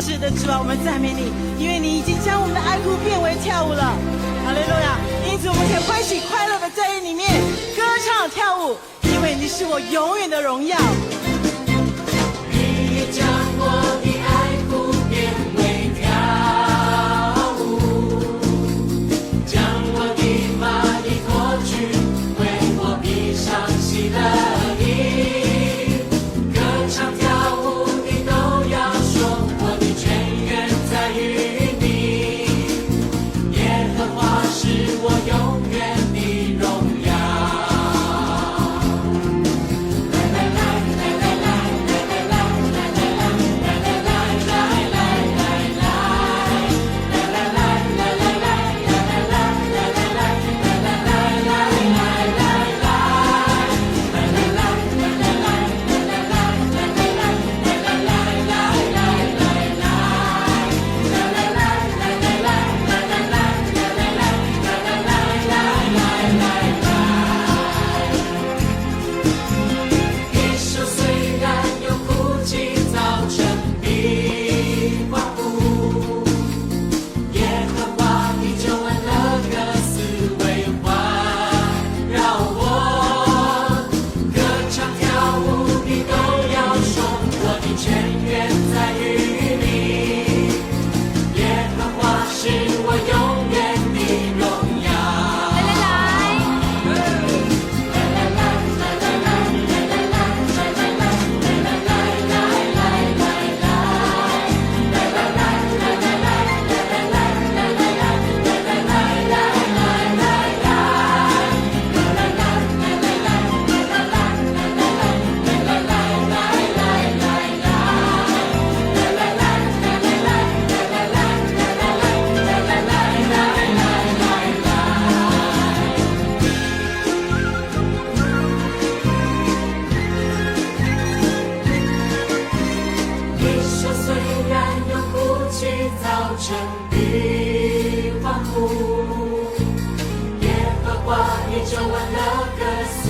是的，主啊，我们赞美你，因为你已经将我们的哀哭变为跳舞了。哈利路亚！因此我们可以欢喜快乐的在里面歌唱跳舞，因为你是我永远的荣耀。你将我的爱哭变为跳舞，将我的麻衣脱去，为我披上喜乐衣。歌唱跳舞的都要说，我的泉源在于你。耶和华是我永远的荣耀。一生虽然有哭泣，早晨必欢呼。耶和华的救恩的歌词为环绕我，歌唱跳舞的都要说，我的泉源在于你。耶和华是我永远的荣耀。一生虽然有哭泣，早晨必欢呼。耶和华的救恩的歌词